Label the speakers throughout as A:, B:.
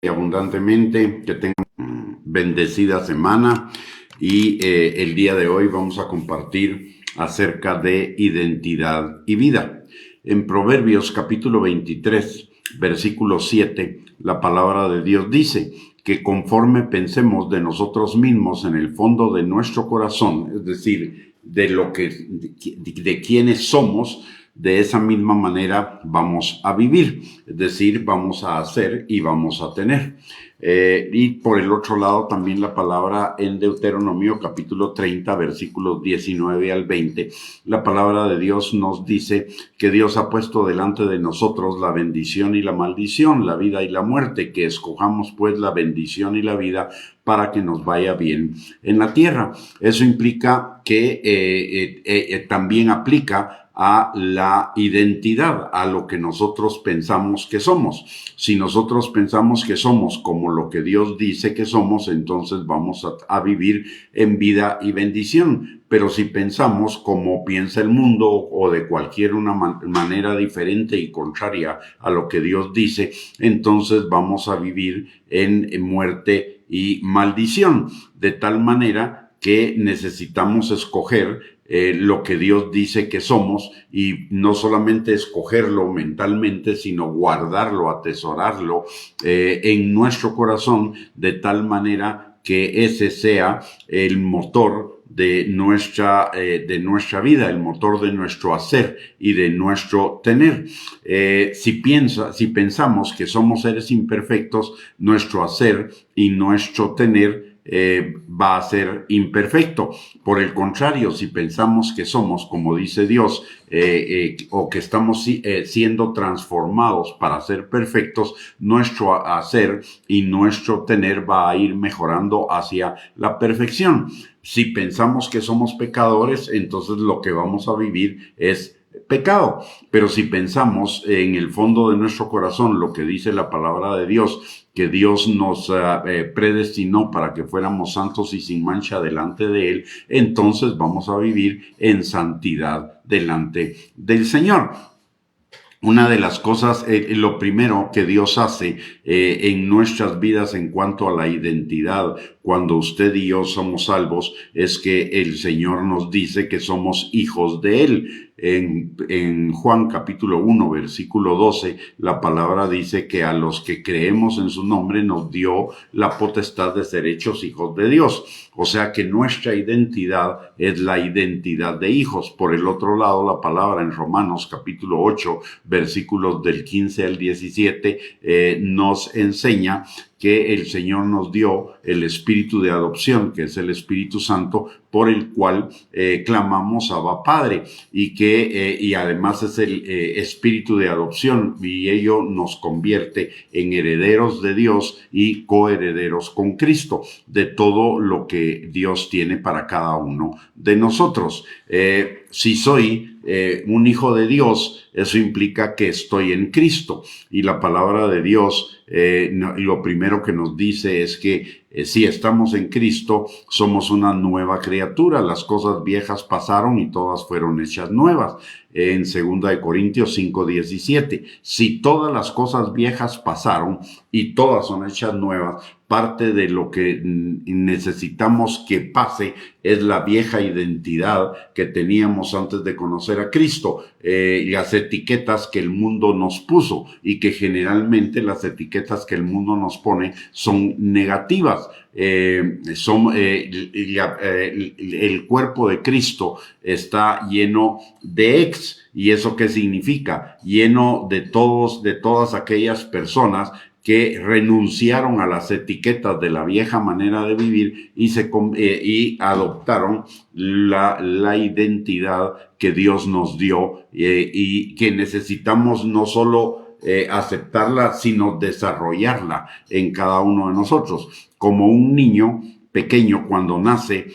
A: y abundantemente, que tengan bendecida semana y el día de hoy vamos a compartir acerca de identidad y vida. En Proverbios capítulo 23, versículo 7, la palabra de Dios dice que conforme pensemos de nosotros mismos en el fondo de nuestro corazón, es decir, de quienes somos, de esa misma manera vamos a vivir, es decir, vamos a hacer y vamos a tener. Y por el otro lado también la palabra en Deuteronomio capítulo 30 versículos 19 al 20, la palabra de Dios nos dice que Dios ha puesto delante de nosotros la bendición y la maldición, la vida y la muerte, que escojamos pues la bendición y la vida para que nos vaya bien en la tierra. Eso implica que también aplica a la identidad, a lo que nosotros pensamos que somos. Si nosotros pensamos que somos como lo que Dios dice que somos, entonces vamos a vivir en vida y bendición. Pero si pensamos como piensa el mundo o de cualquier manera diferente y contraria a lo que Dios dice, entonces vamos a vivir en muerte y maldición. De tal manera que necesitamos escoger lo que Dios dice que somos, y no solamente escogerlo mentalmente, sino guardarlo, atesorarlo en nuestro corazón, de tal manera que ese sea el motor de nuestra vida, el motor de nuestro hacer y de nuestro tener. Si pensamos que somos seres imperfectos, nuestro hacer y nuestro tener va a ser imperfecto. Por el contrario, si pensamos que somos, como dice Dios, o que estamos siendo transformados para ser perfectos, nuestro hacer y nuestro tener va a ir mejorando hacia la perfección. Si pensamos que somos pecadores, entonces lo que vamos a vivir es pecado. Pero si pensamos en el fondo de nuestro corazón lo que dice la palabra de Dios, que Dios nos predestinó para que fuéramos santos y sin mancha delante de Él, entonces vamos a vivir en santidad delante del Señor. Una de las cosas, lo primero que Dios hace en nuestras vidas en cuanto a la identidad, cuando usted y yo somos salvos, es que el Señor nos dice que somos hijos de Él. En Juan capítulo 1, versículo 12, la palabra dice que a los que creemos en su nombre nos dio la potestad de ser hechos hijos de Dios. O sea que nuestra identidad es la identidad de hijos. Por el otro lado, la palabra en Romanos capítulo 8, versículos del 15 al 17, nos enseña que el Señor nos dio el espíritu de adopción, que es el Espíritu Santo, por el cual clamamos Abba Padre, y además es el espíritu de adopción, y ello nos convierte en herederos de Dios y coherederos con Cristo de todo lo que Dios tiene para cada uno de nosotros. Si soy un hijo de Dios, eso implica que estoy en Cristo, y la palabra de Dios lo primero que nos dice es que si estamos en Cristo, somos una nueva criatura. Las cosas viejas pasaron y todas fueron hechas nuevas. En 2 Corintios 5:17, si todas las cosas viejas pasaron y todas son hechas nuevas, parte de lo que necesitamos que pase es la vieja identidad que teníamos antes de conocer a Cristo, las etiquetas que el mundo nos puso, y que generalmente las etiquetas que el mundo nos pone son negativas. El cuerpo de Cristo está lleno de ex. ¿Y eso qué significa? Lleno de todas aquellas personas que renunciaron a las etiquetas de la vieja manera de vivir y adoptaron la identidad que Dios nos dio, y que necesitamos no solo aceptarla, sino desarrollarla en cada uno de nosotros. Como un niño pequeño, cuando nace,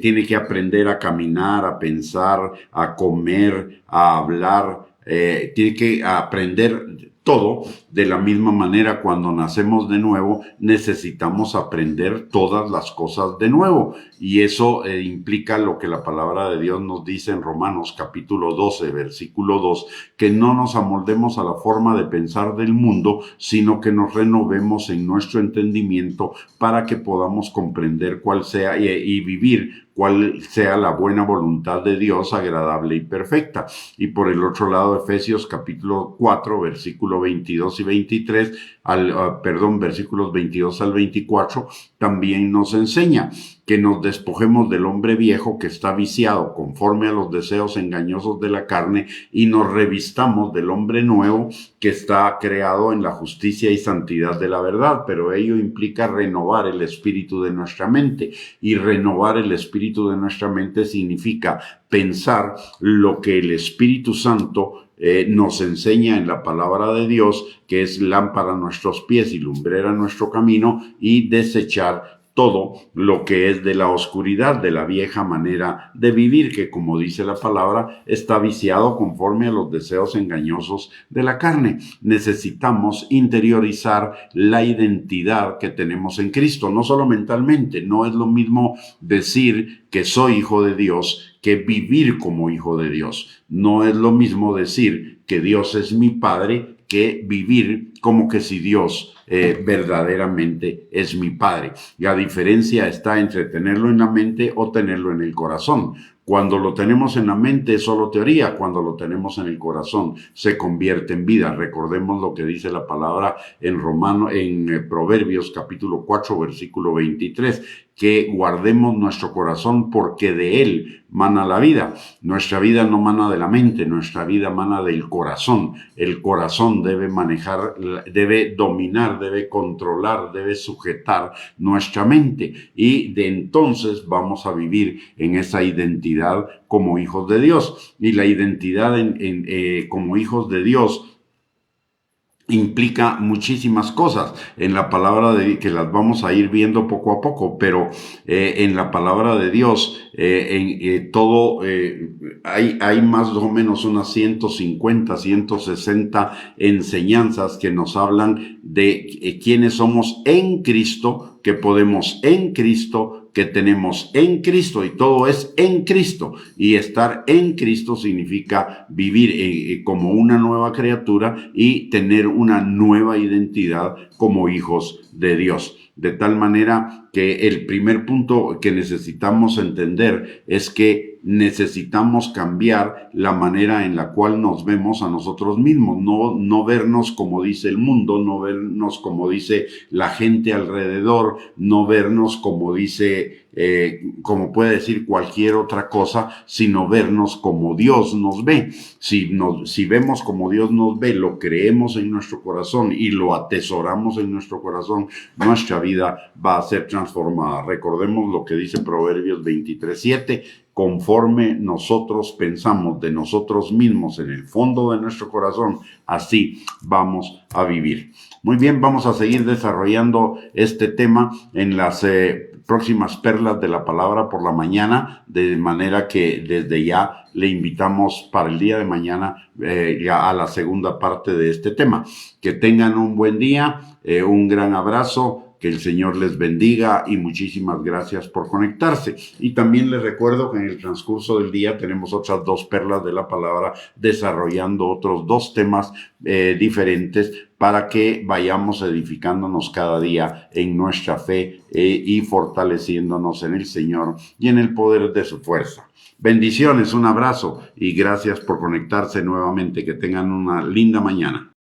A: tiene que aprender a caminar, a pensar, a comer, a hablar, tiene que aprender todo De la misma manera, cuando nacemos de nuevo, necesitamos aprender todas las cosas de nuevo. Y eso implica lo que la palabra de Dios nos dice en Romanos capítulo 12, versículo 2, que no nos amoldemos a la forma de pensar del mundo, sino que nos renovemos en nuestro entendimiento para que podamos comprender cuál sea y vivir cuál sea la buena voluntad de Dios, agradable y perfecta. Y por el otro lado, Efesios capítulo 4, versículo 22 y 23, versículos 22 al 24, también nos enseña que nos despojemos del hombre viejo que está viciado conforme a los deseos engañosos de la carne y nos revistamos del hombre nuevo que está creado en la justicia y santidad de la verdad. Pero ello implica renovar el espíritu de nuestra mente, y renovar el espíritu de nuestra mente significa pensar lo que el Espíritu Santo nos enseña en la palabra de Dios, que es lámpara a nuestros pies y lumbrera a nuestro camino, y desechar todo lo que es de la oscuridad, de la vieja manera de vivir, que, como dice la palabra, está viciado conforme a los deseos engañosos de la carne. Necesitamos interiorizar la identidad que tenemos en Cristo, no solo mentalmente. No es lo mismo decir que soy hijo de Dios que vivir como hijo de Dios. No es lo mismo decir que Dios es mi Padre que vivir como que si Dios verdaderamente es mi Padre. La diferencia está entre tenerlo en la mente o tenerlo en el corazón. Cuando lo tenemos en la mente es solo teoría, cuando lo tenemos en el corazón se convierte en vida. Recordemos lo que dice la palabra en Proverbios capítulo 4, versículo 23, que guardemos nuestro corazón porque de él mana la vida. Nuestra vida no mana de la mente, nuestra vida mana del corazón. El corazón debe manejar, debe dominar, debe controlar, debe sujetar nuestra mente, y de entonces vamos a vivir en esa identidad como hijos de Dios. Y la identidad como hijos de Dios implica muchísimas cosas en la palabra de que las vamos a ir viendo poco a poco, pero en la palabra de Dios hay más o menos unas 150, 160 enseñanzas que nos hablan de quiénes somos en Cristo, que podemos en Cristo, que tenemos en Cristo, y todo es en Cristo. Y estar en Cristo significa vivir como una nueva criatura y tener una nueva identidad como hijos de Dios. De tal manera que el primer punto que necesitamos entender es que necesitamos cambiar la manera en la cual nos vemos a nosotros mismos, no vernos como dice el mundo, no vernos como dice la gente alrededor, no vernos como dice, como puede decir cualquier otra cosa, sino vernos como Dios nos ve. Si vemos como Dios nos ve, lo creemos en nuestro corazón y lo atesoramos en nuestro corazón, nuestra vida va a ser transformada. Recordemos lo que dice Proverbios 23:7, conforme nosotros pensamos de nosotros mismos en el fondo de nuestro corazón, así vamos a vivir. Muy bien, vamos a seguir desarrollando este tema en las próximas perlas de la palabra por la mañana, de manera que desde ya le invitamos para el día de mañana ya a la segunda parte de este tema. Que tengan un buen día, un gran abrazo. Que el Señor les bendiga y muchísimas gracias por conectarse. Y también les recuerdo que en el transcurso del día tenemos otras 2 perlas de la palabra, desarrollando otros 2 temas diferentes para que vayamos edificándonos cada día en nuestra fe y fortaleciéndonos en el Señor y en el poder de su fuerza. Bendiciones, un abrazo y gracias por conectarse nuevamente. Que tengan una linda mañana.